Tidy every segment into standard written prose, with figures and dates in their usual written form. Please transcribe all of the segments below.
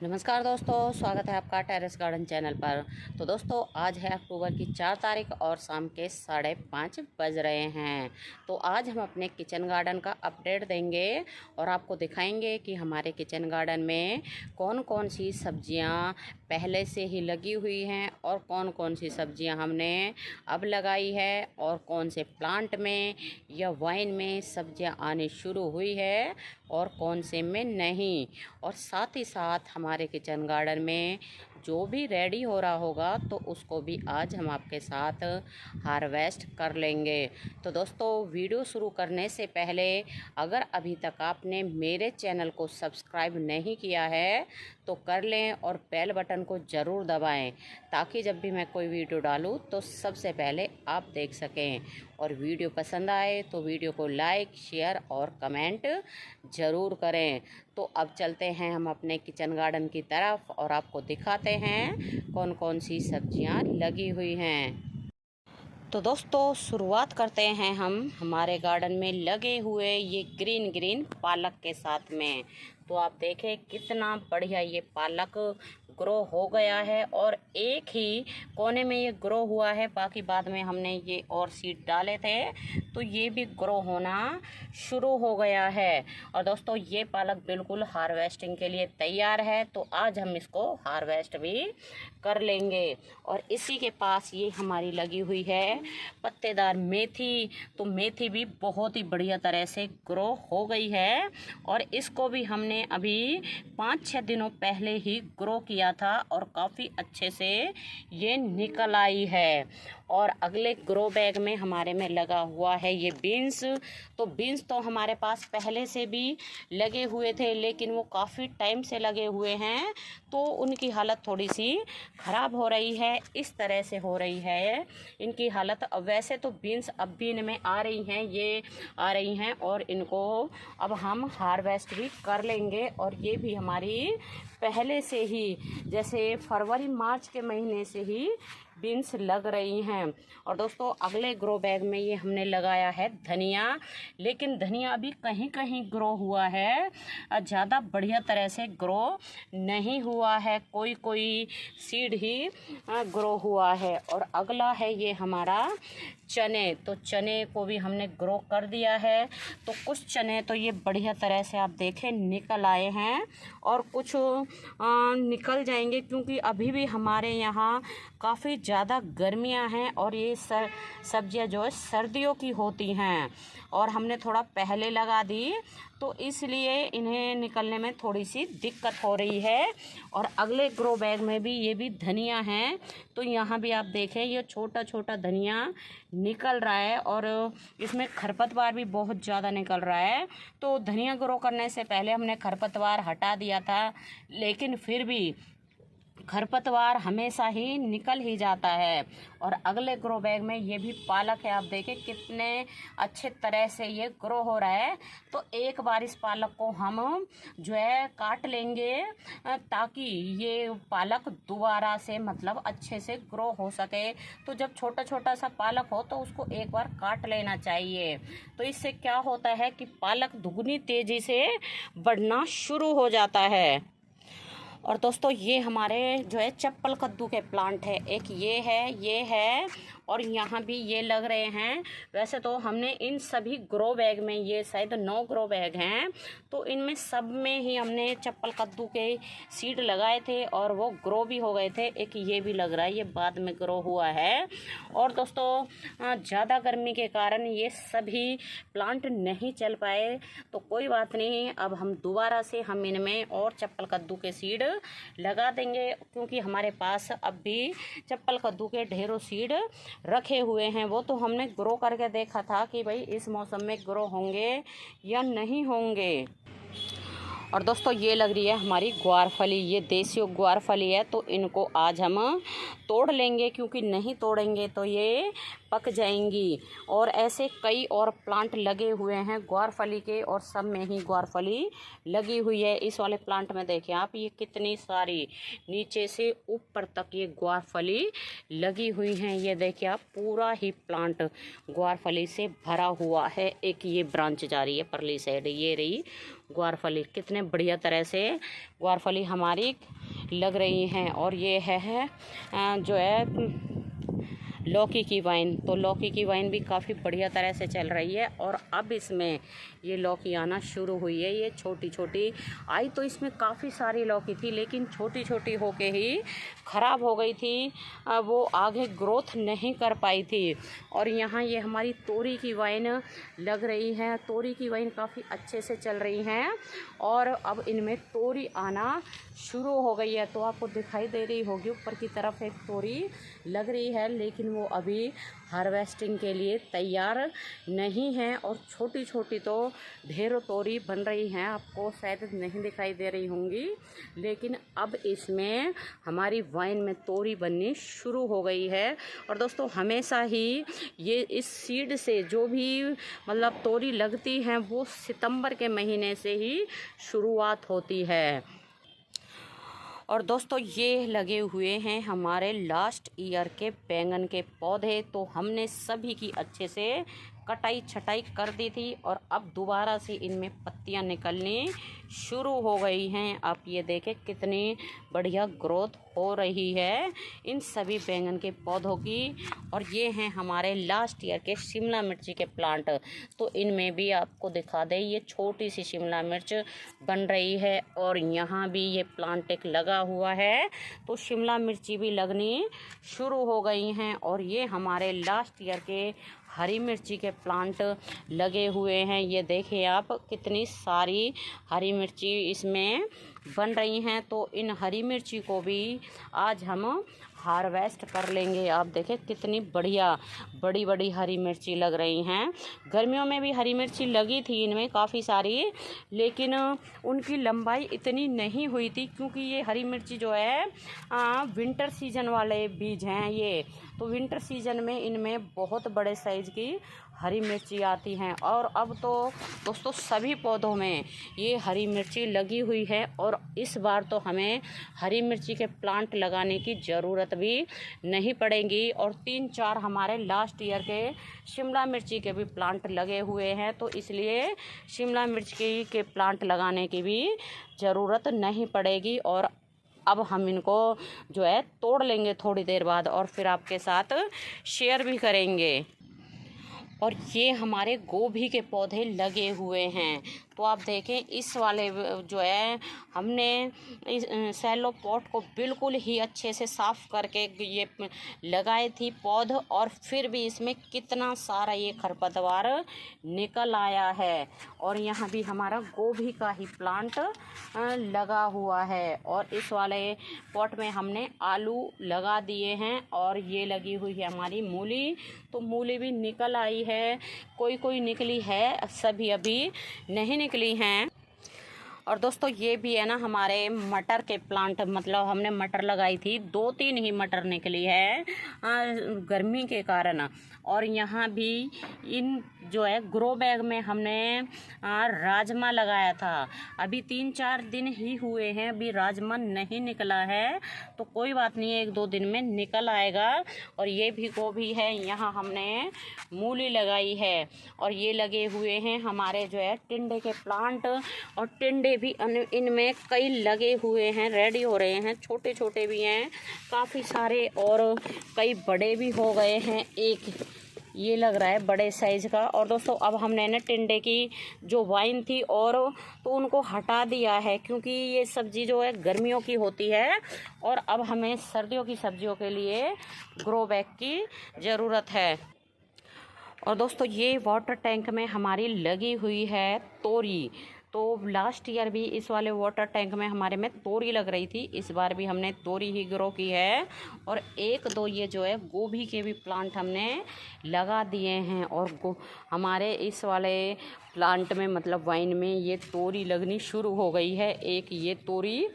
नमस्कार दोस्तों, स्वागत है आपका टेरेस गार्डन चैनल पर। तो दोस्तों, आज है अक्टूबर की 4 तारीख और शाम के 5:30 बज रहे हैं। तो आज हम अपने किचन गार्डन का अपडेट देंगे और आपको दिखाएंगे कि हमारे किचन गार्डन में कौन कौन सी सब्जियां पहले से ही लगी हुई हैं और कौन कौन सी सब्जियां हमने अब लगाई है और कौन से प्लांट में या वाइन में सब्जियां आनी शुरू हुई है और कौन से में नहीं। और साथ ही साथ हमारे किचन गार्डन में जो भी रेडी हो रहा होगा तो उसको भी आज हम आपके साथ हार्वेस्ट कर लेंगे। तो दोस्तों, वीडियो शुरू करने से पहले अगर अभी तक आपने मेरे चैनल को सब्सक्राइब नहीं किया है तो कर लें और बेल बटन को ज़रूर दबाएं ताकि जब भी मैं कोई वीडियो डालूं तो सबसे पहले आप देख सकें। और वीडियो पसंद आए तो वीडियो को लाइक, शेयर और कमेंट ज़रूर करें। तो अब चलते हैं हम अपने किचन गार्डन की तरफ और आपको दिखाते हैं कौन कौन सी सब्जियां लगी हुई हैं। तो दोस्तों, शुरुआत करते हैं हम हमारे गार्डन में लगे हुए ये ग्रीन ग्रीन पालक के साथ में। तो आप देखें कितना बढ़िया ये पालक ग्रो हो गया है और एक ही कोने में ये ग्रो हुआ है, बाकी बाद में हमने ये और सीड डाले थे तो ये भी ग्रो होना शुरू हो गया है। और दोस्तों, ये पालक बिल्कुल हार्वेस्टिंग के लिए तैयार है, तो आज हम इसको हार्वेस्ट भी कर लेंगे। और इसी के पास ये हमारी लगी हुई है पत्तेदार मेथी। तो मेथी भी बहुत ही बढ़िया तरह से ग्रो हो गई है और इसको भी हमने अभी 5-6 दिनों पहले ही ग्रो किया था और काफ़ी अच्छे से ये निकल आई है। और अगले ग्रो बैग में हमारे में लगा हुआ है ये बीन्स। तो बीन्स तो हमारे पास पहले से भी लगे हुए थे, लेकिन वो काफ़ी टाइम से लगे हुए हैं तो उनकी हालत थोड़ी सी ख़राब हो रही है। इस तरह से हो रही है इनकी हालत। अब वैसे तो बीन्स अब भी इनमें आ रही हैं, ये आ रही हैं और इनको अब हम हार्वेस्ट भी कर लेंगे। और ये भी हमारी पहले से ही, जैसे फरवरी मार्च के महीने से ही बीन्स लग रही हैं। और दोस्तों, अगले ग्रो बैग में ये हमने लगाया है धनिया। लेकिन धनिया अभी कहीं कहीं ग्रो हुआ है, ज़्यादा बढ़िया तरह से ग्रो नहीं हुआ है, कोई कोई सीड ही ग्रो हुआ है। और अगला है ये हमारा चने। तो चने को भी हमने ग्रो कर दिया है। तो कुछ चने तो ये बढ़िया तरह से आप देखें निकल आए हैं और कुछ निकल जाएंगे, क्योंकि अभी भी हमारे यहाँ काफ़ी ज़्यादा गर्मियाँ हैं और ये सब्जियाँ जो है सर्दियों की होती हैं और हमने थोड़ा पहले लगा दी तो इसलिए इन्हें निकलने में थोड़ी सी दिक्कत हो रही है। और अगले ग्रो बैग में भी ये भी धनिया हैं। तो यहाँ भी आप देखें ये छोटा छोटा धनिया निकल रहा है और इसमें खरपतवार भी बहुत ज़्यादा निकल रहा है। तो धनिया ग्रो करने से पहले हमने खरपतवार हटा दिया था, लेकिन फिर भी खरपतवार हमेशा ही निकल ही जाता है। और अगले ग्रो बैग में ये भी पालक है, आप देखें कितने अच्छे तरह से ये ग्रो हो रहा है। तो एक बार इस पालक को हम जो है काट लेंगे ताकि ये पालक दोबारा से मतलब अच्छे से ग्रो हो सके। तो जब छोटा छोटा सा पालक हो तो उसको एक बार काट लेना चाहिए। तो इससे क्या होता है कि पालक दुगनी तेज़ी से बढ़ना शुरू हो जाता है। और दोस्तों, ये हमारे जो है चप्पल कद्दू के प्लांट है, एक ये है और यहाँ भी ये लग रहे हैं। वैसे तो हमने इन सभी ग्रो बैग में, ये शायद 9 ग्रो बैग हैं, तो इनमें सब में ही हमने चप्पल कद्दू के सीड लगाए थे और वो ग्रो भी हो गए थे। एक ये भी लग रहा है, ये बाद में ग्रो हुआ है। और दोस्तों, ज़्यादा गर्मी के कारण ये सभी प्लांट नहीं चल पाए, तो कोई बात नहीं, अब हम दोबारा से हम इनमें और चप्पल कद्दू के सीड लगा देंगे, क्योंकि हमारे पास अब भी चप्पल कद्दू के ढेरों सीड रखे हुए हैं। वो तो हमने ग्रो करके देखा था कि भाई इस मौसम में ग्रो होंगे या नहीं होंगे। और दोस्तों, ये लग रही है हमारी ग्वारफली, ये देसी ग्वारफली है। तो इनको आज हम तोड़ लेंगे, क्योंकि नहीं तोड़ेंगे तो ये पक जाएंगी। और ऐसे कई और प्लांट लगे हुए हैं ग्वारफली के और सब में ही ग्वारफली लगी हुई है। इस वाले प्लांट में देखिए आप, ये कितनी सारी नीचे से ऊपर तक ये ग्वारफली लगी हुई हैं। ये देखिए आप, पूरा ही प्लांट ग्वारफली से भरा हुआ है। एक ये ब्रांच जा रही है परली साइड, ये रही ग्वारफली कितने बढ़िया तरह से ग्वारफली हमारी लग रही हैं। और ये है जो है लौकी की वाइन। तो लौकी की वाइन भी काफ़ी बढ़िया तरह से चल रही है। और अब इसमें ये लौकी आना शुरू हुई है। ये छोटी छोटी आई तो इसमें काफ़ी सारी लौकी थी, लेकिन छोटी छोटी होके ही ख़राब हो गई थी, वो आगे ग्रोथ नहीं कर पाई थी। और यहाँ ये हमारी तोरी की वाइन लग रही है। तोरी की वाइन काफ़ी अच्छे से चल रही हैं और अब इनमें तोरी आना शुरू हो गई है। तो आपको दिखाई दे रही होगी ऊपर की तरफ एक तोरी लग रही है, लेकिन वो अभी हार्वेस्टिंग के लिए तैयार नहीं है। और छोटी छोटी तो ढेरों तोरी बन रही हैं, आपको शायद नहीं दिखाई दे रही होंगी, लेकिन अब इसमें हमारी वाइन में तोरी बननी शुरू हो गई है। और दोस्तों हमेशा ही ये इस सीड से जो भी मतलब तोरी लगती हैं वो सितंबर के महीने से ही शुरुआत होती है। और दोस्तों ये लगे हुए हैं हमारे लास्ट ईयर के बैंगन के पौधे। तो हमने सभी की अच्छे से कटाई छटाई कर दी थी और अब दोबारा से इनमें पत्तियां निकलनी शुरू हो गई हैं। आप ये देखें कितनी बढ़िया ग्रोथ हो रही है इन सभी बैंगन के पौधों की। और ये हैं हमारे लास्ट ईयर के शिमला मिर्ची के प्लांट। तो इनमें भी आपको दिखा दें, ये छोटी सी शिमला मिर्च बन रही है और यहाँ भी ये प्लांट एक लगा हुआ है। तो शिमला मिर्ची भी लगनी शुरू हो गई हैं। और ये हमारे लास्ट ईयर के हरी मिर्ची के प्लांट लगे हुए हैं। ये देखिए आप कितनी सारी हरी मिर्ची इसमें बन रही हैं। तो इन हरी मिर्ची को भी आज हम हार्वेस्ट कर लेंगे। आप देखें कितनी बढ़िया बड़ी बड़ी हरी मिर्ची लग रही हैं। गर्मियों में भी हरी मिर्ची लगी थी इनमें काफ़ी सारी, लेकिन उनकी लंबाई इतनी नहीं हुई थी, क्योंकि ये हरी मिर्ची जो है विंटर सीजन वाले बीज हैं ये। तो विंटर सीजन में इनमें बहुत बड़े साइज़ की हरी मिर्ची आती हैं। और अब तो दोस्तों सभी पौधों में ये हरी मिर्ची लगी हुई है। और इस बार तो हमें हरी मिर्ची के प्लांट लगाने की ज़रूरत भी नहीं पड़ेगी। और 3-4 हमारे लास्ट ईयर के शिमला मिर्ची के भी प्लांट लगे हुए हैं, तो इसलिए शिमला मिर्च के प्लांट लगाने की भी ज़रूरत नहीं पड़ेगी। और अब हम इनको जो है तोड़ लेंगे थोड़ी देर बाद और फिर आपके साथ शेयर भी करेंगे। और ये हमारे गोभी के पौधे लगे हुए हैं। तो आप देखें इस वाले जो है हमने इस सैलो पॉट को बिल्कुल ही अच्छे से साफ़ करके ये लगाए थी पौध, और फिर भी इसमें कितना सारा ये खरपतवार निकल आया है। और यहाँ भी हमारा गोभी का ही प्लांट लगा हुआ है। और इस वाले पॉट में हमने आलू लगा दिए हैं और ये लगी हुई है हमारी मूली। तो मूली भी निकल आई है, कोई कोई निकली है, सभी अभी नहीं निकली हैं। और दोस्तों ये भी है ना हमारे मटर के प्लांट, मतलब हमने मटर लगाई थी, 2-3 ही मटर निकली है गर्मी के कारण। और यहाँ भी इन जो है ग्रो बैग में हमने राजमा लगाया था। अभी 3-4 दिन ही हुए हैं, अभी राजमा नहीं निकला है, तो कोई बात नहीं है, 1-2 दिन में निकल आएगा। और ये भी गोभी है, यहाँ हमने मूली लगाई है। और ये लगे हुए हैं हमारे जो है टिंडे के प्लांट। और टिंडे भी इनमें कई लगे हुए हैं, रेडी हो रहे हैं, छोटे छोटे भी हैं काफ़ी सारे और कई बड़े भी हो गए हैं। एक ये लग रहा है बड़े साइज़ का। और दोस्तों अब हमने ना टिंडे की जो वाइन थी और तो उनको हटा दिया है, क्योंकि ये सब्ज़ी जो है गर्मियों की होती है और अब हमें सर्दियों की सब्जियों के लिए ग्रो बैग की ज़रूरत है। और दोस्तों ये वाटर टैंक में हमारी लगी हुई है तोरी। तो लास्ट ईयर भी इस वाले वाटर टैंक में हमारे में तोरी लग रही थी, इस बार भी हमने तोरी ही ग्रो की है। और 1-2 ये जो है गोभी के भी प्लांट हमने लगा दिए हैं। और हमारे इस वाले प्लांट में मतलब वाइन में ये तोरी लगनी शुरू हो गई है। एक ये तोरी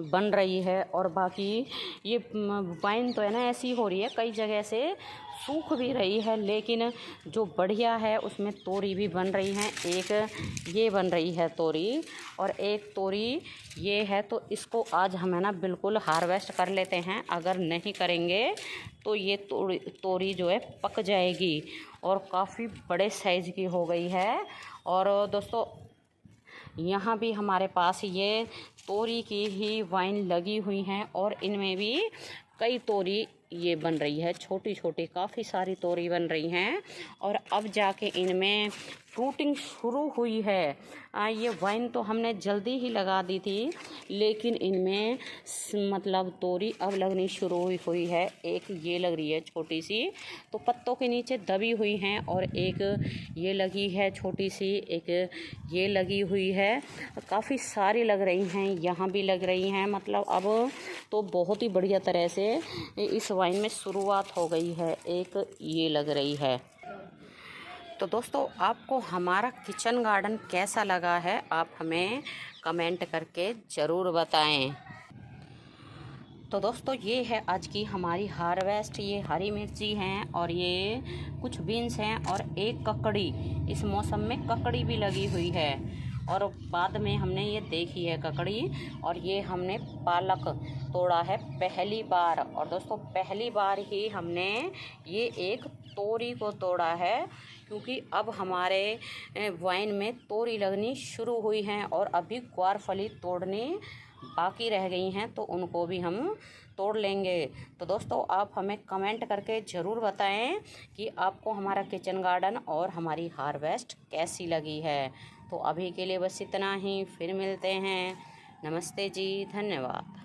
बन रही है और बाकी ये वाइन तो है ना ऐसी हो रही है, कई जगह से सूख भी रही है, लेकिन जो बढ़िया है उसमें तोरी भी बन रही हैं। एक ये बन रही है तोरी और एक तोरी ये है। तो इसको आज हम है ना बिल्कुल हार्वेस्ट कर लेते हैं, अगर नहीं करेंगे तो ये तोरी जो है पक जाएगी और काफ़ी बड़े साइज़ की हो गई है। और दोस्तों यहाँ भी हमारे पास ये तोरी की ही वाइन लगी हुई हैं और इनमें भी कई तोरी ये बन रही है, छोटी छोटी काफ़ी सारी तोरी बन रही हैं और अब जाके इनमें फ्रूटिंग शुरू हुई है। ये वाइन तो हमने जल्दी ही लगा दी थी, लेकिन इनमें मतलब तोरी अब लगनी शुरू हुई है। एक ये लग रही है छोटी सी, तो पत्तों के नीचे दबी हुई हैं, और एक ये लगी है छोटी सी, एक ये लगी हुई है। काफ़ी सारी लग रही हैं, यहाँ भी लग रही हैं। मतलब अब तो बहुत ही बढ़िया तरह से इस वाइन में शुरुआत हो गई है। एक ये लग रही है। तो दोस्तों, आपको हमारा किचन गार्डन कैसा लगा है, आप हमें कमेंट करके ज़रूर बताएं। तो दोस्तों, ये है आज की हमारी हार्वेस्ट। ये हरी मिर्ची हैं और ये कुछ बीन्स हैं और एक ककड़ी। इस मौसम में ककड़ी भी लगी हुई है और बाद में हमने ये देखी है ककड़ी। और ये हमने पालक तोड़ा है पहली बार। और दोस्तों, पहली बार ही हमने ये एक तोरी को तोड़ा है, क्योंकि अब हमारे वाइन में तोरी लगनी शुरू हुई हैं और अभी ग्वारफली तोड़नी बाकी रह गई हैं, तो उनको भी हम तोड़ लेंगे। तो दोस्तों, आप हमें कमेंट करके ज़रूर बताएं कि आपको हमारा किचन गार्डन और हमारी हार्वेस्ट कैसी लगी है। तो अभी के लिए बस इतना ही, फिर मिलते हैं। नमस्ते जी, धन्यवाद।